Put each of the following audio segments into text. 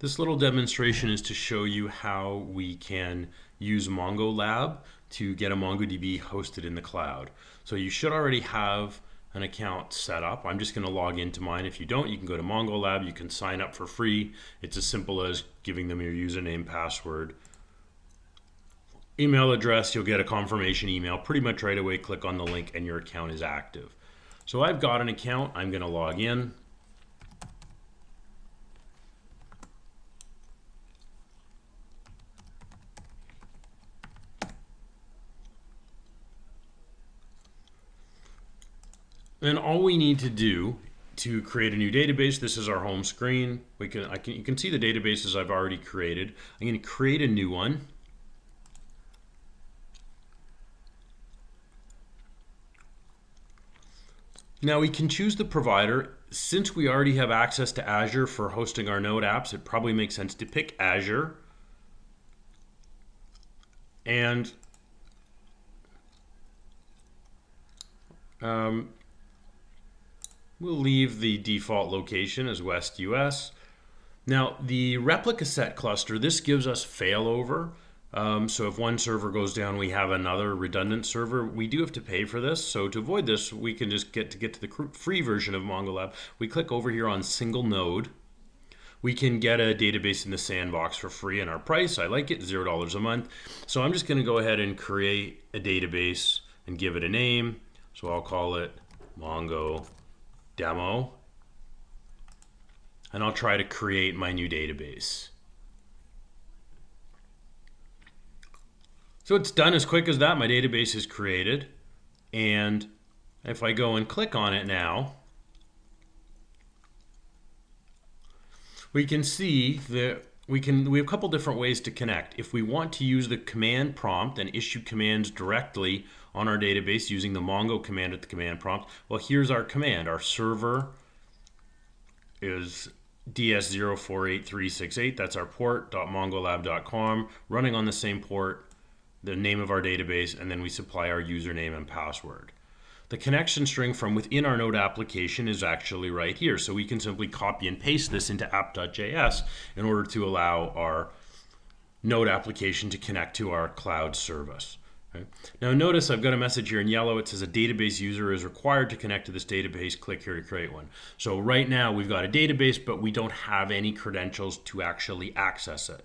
This little demonstration is to show you how we can use MongoLab to get a MongoDB hosted in the cloud. So you should already have an account set up. I'm just going to log into mine. If you don't, you can go to MongoLab. You can sign up for free. It's as simple as giving them your username, password, email address. You'll get a confirmation email pretty much right away. Click on the link and your account is active. So I've got an account. I'm going to log in. Then all we need to do to create a new database, this is our home screen. You can see the databases I've already created. I'm going to create a new one. Now we can choose the provider. Since we already have access to Azure for hosting our Node apps, it probably makes sense to pick Azure. And we'll leave the default location as West US. Now the replica set cluster, this gives us failover. So if one server goes down, we have another redundant server. We do have to pay for this. So to avoid this, we can just get to the free version of MongoLab. We click over here on single node. We can get a database in the sandbox for free, and our price, I like it, $0 a month. So I'm just going to go ahead and create a database and give it a name. So I'll call it Mongo Demo, and I'll try to create my new database. So it's done as quick as that. My database is created, and if I go and click on it now, we can see that we have a couple different ways to connect. If we want to use the command prompt and issue commands directly on our database using the Mongo command at the command prompt, well, here's our command. Our server is DS048368. That's our port, .mongolab.com, running on the same port, the name of our database, and then we supply our username and password. The connection string from within our Node application is actually right here. So we can simply copy and paste this into app.js in order to allow our Node application to connect to our cloud service. Okay. Now notice I've got a message here in yellow. It says a database user is required to connect to this database. Click here to create one. So right now we've got a database, but we don't have any credentials to actually access it.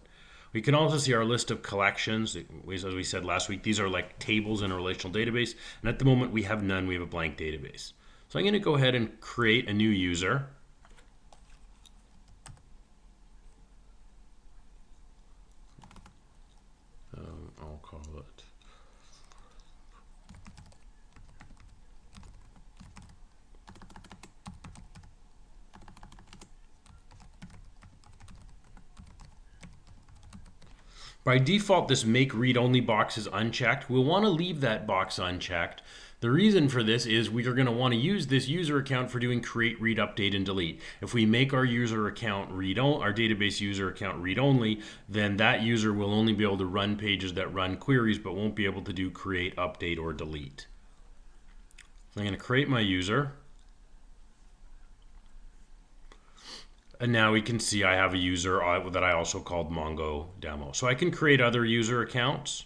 We can also see our list of collections. As we said last week, these are like tables in a relational database. And at the moment, we have none. We have a blank database. So I'm going to go ahead and create a new user. I'll call it by default, this make read only box is unchecked. We'll want to leave that box unchecked. The reason for this is we are going to want to use this user account for doing create, read, update, and delete. If we make our user account read only, our database user account read only, then that user will only be able to run pages that run queries, but won't be able to do create, update, or delete. So I'm going to create my user. And now we can see I have a user that I also called Mongo Demo. So I can create other user accounts.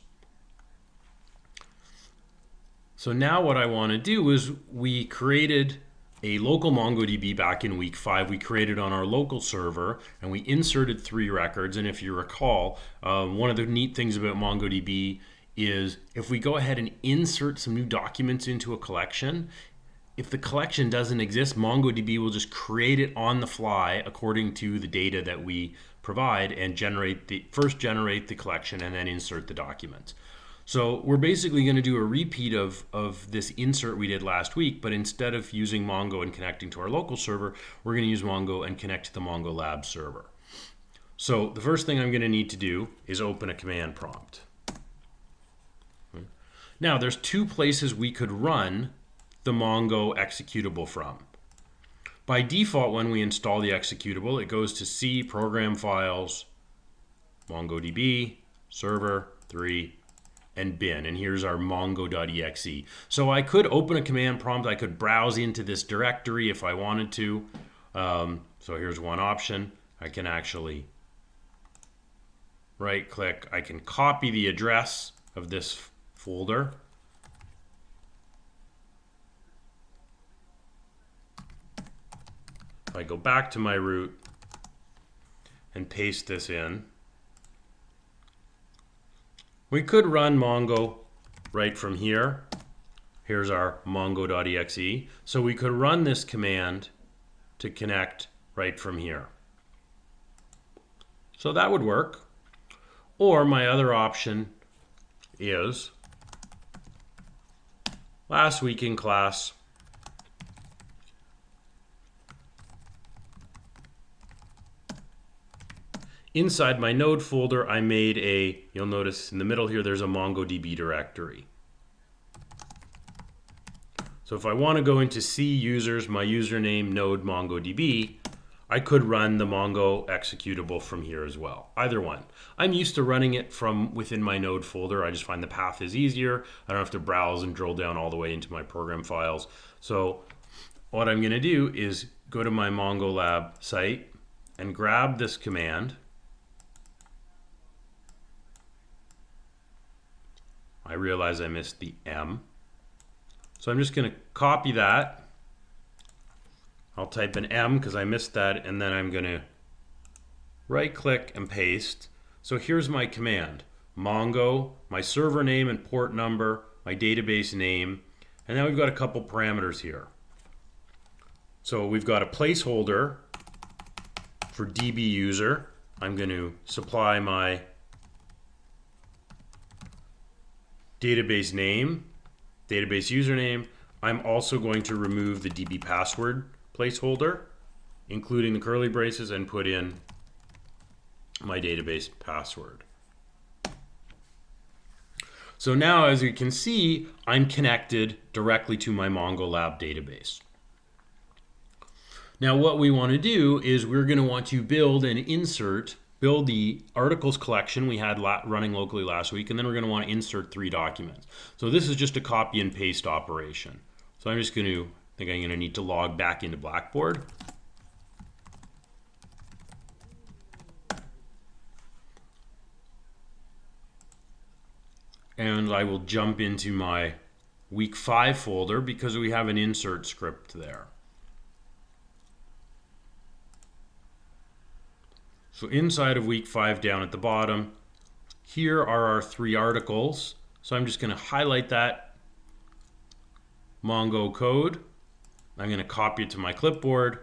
So now what I want to do is we created a local MongoDB back in week 5. We created on our local server and we inserted 3 records. And if you recall, one of the neat things about MongoDB is if we go ahead and insert some new documents into a collection, if the collection doesn't exist, MongoDB will just create it on the fly according to the data that we provide and first generate the collection and then insert the documents. So we're basically going to do a repeat of this insert we did last week, but instead of using Mongo and connecting to our local server, we're going to use Mongo and connect to the MongoLab server. So the first thing I'm going to need to do is open a command prompt. Now there's 2 places we could run the Mongo executable from. By default, when we install the executable, it goes to C, Program Files, MongoDB, Server 3, and bin. And here's our mongo.exe. So I could open a command prompt. I could browse into this directory if I wanted to. So here's one option. I can actually right click, I can copy the address of this folder. If I go back to my root and paste this in, we could run Mongo right from here. Here's our mongo.exe. So we could run this command to connect right from here. So that would work. Or my other option is last week in class, inside my node folder, I made a, you'll notice in the middle here, there's a MongoDB directory. So if I want to go into C users, my username node MongoDB, I could run the Mongo executable from here as well. Either one. I'm used to running it from within my node folder. I just find the path is easier. I don't have to browse and drill down all the way into my program files. So what I'm going to do is go to my MongoLab site and grab this command. I realize I missed the M. So I'm just going to copy that. I'll type an M because I missed that, and then I'm going to right click and paste. So here's my command. Mongo, my server name and port number, my database name, and now we've got a couple parameters here. So we've got a placeholder for DB user. I'm going to supply my database name, database username. I'm also going to remove the DB password placeholder, including the curly braces, and put in my database password. So now, as you can see, I'm connected directly to my MongoLab database. Now what we want to do is we're going to want to build the articles collection we had running locally last week, and then we're going to want to insert 3 documents. So this is just a copy and paste operation. So I'm just going to, I'm going to need to log back into Blackboard. And I will jump into my week 5 folder because we have an insert script there. So inside of week 5 down at the bottom, here are our 3 articles. So I'm just going to highlight that Mongo code. I'm going to copy it to my clipboard,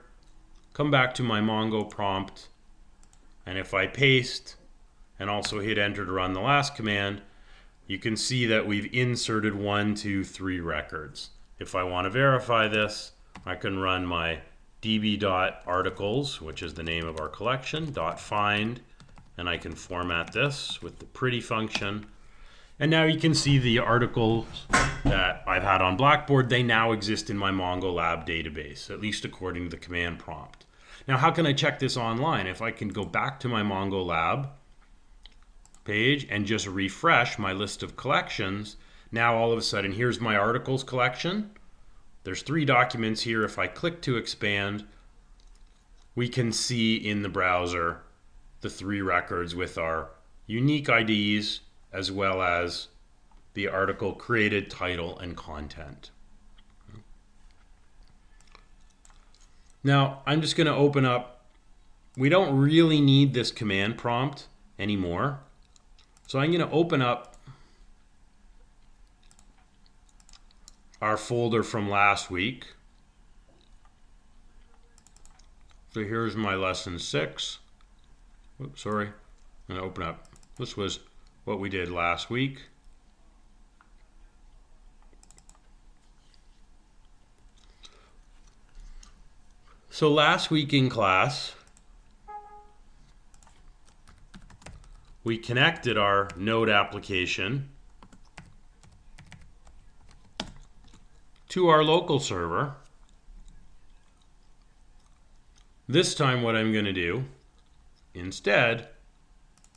come back to my Mongo prompt, and if I paste and also hit enter to run the last command, you can see that we've inserted 1, 2, 3 records. If I want to verify this, I can run my db.articles, which is the name of our collection, .find, and I can format this with the pretty function. And now you can see the articles that I've had on Blackboard. They now exist in my MongoLab database, at least according to the command prompt. Now, how can I check this online? If I can go back to my MongoLab page and just refresh my list of collections, now all of a sudden here's my articles collection. There's 3 documents here. If I click to expand, we can see in the browser the 3 records with our unique IDs as well as the article created, title, and content. Now I'm just going to open up, we don't really need this command prompt anymore. So I'm going to open up our folder from last week. So here's my lesson 6. Oops, sorry. I'm going to open up. This was what we did last week. So last week in class, we connected our Node application to our local server. This time what I'm going to do instead,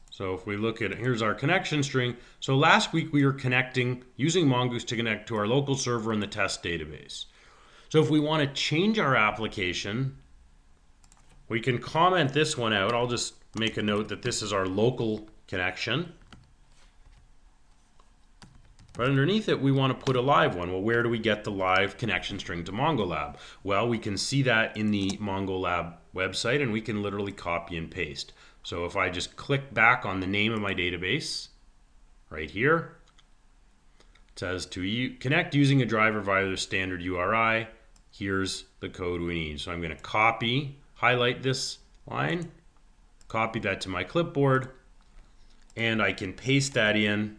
so if we look at it, here's our connection string. So last week we were connecting, using Mongoose to connect to our local server in the test database. So if we want to change our application, we can comment this one out. I'll just make a note that this is our local connection. But underneath it, we want to put a live one. Well, where do we get the live connection string to MongoLab? Well, we can see that in the MongoLab website, and we can literally copy and paste. So if I just click back on the name of my database, right here, it says to connect using a driver via the standard URI. Here's the code we need. So I'm going to highlight this line, copy that to my clipboard, and I can paste that in.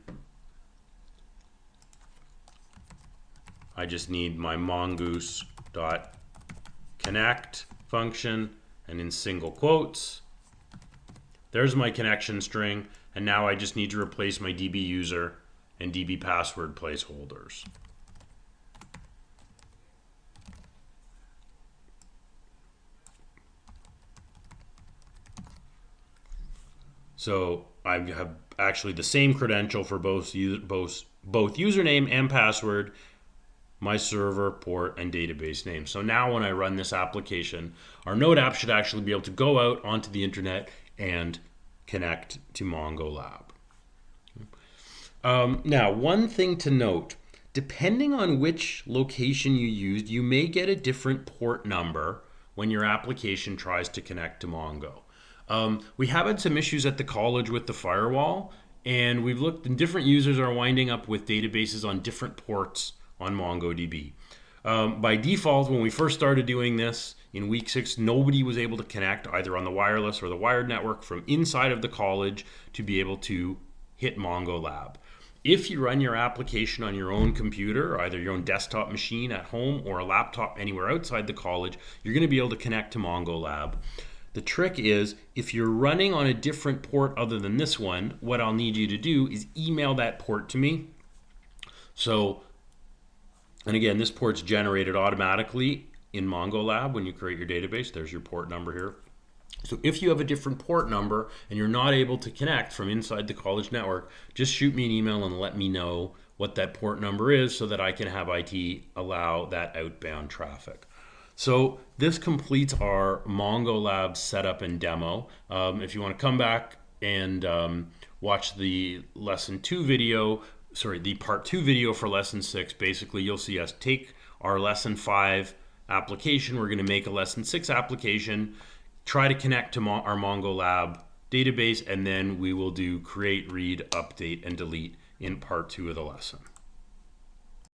I just need my mongoose.connect function, and in single quotes, there's my connection string, and now I just need to replace my DB user and DB password placeholders. So I have actually the same credential for both username and password, my server, port, and database name. So now when I run this application, our Node app should actually be able to go out onto the internet and connect to MongoLab. Now, one thing to note, depending on which location you used, you may get a different port number when your application tries to connect to Mongo. We have had some issues at the college with the firewall, and we've looked, and different users are winding up with databases on different ports on MongoDB. By default, when we first started doing this in week 6, nobody was able to connect either on the wireless or the wired network from inside of the college to be able to hit MongoLab. If you run your application on your own computer, either your own desktop machine at home or a laptop anywhere outside the college, you're going to be able to connect to MongoLab. The trick is, if you're running on a different port other than this one, what I'll need you to do is email that port to me. So, and again, this port's generated automatically in MongoLab when you create your database. There's your port number here. So if you have a different port number and you're not able to connect from inside the college network, just shoot me an email and let me know what that port number is so that I can have IT allow that outbound traffic. So this completes our MongoLab setup and demo. If you want to come back and watch the lesson 2 video, the part 2 video for lesson 6, basically you'll see us take our lesson 5 application, we're going to make a lesson 6 application, try to connect to our MongoLab database, and then we will do create, read, update, and delete in part 2 of the lesson.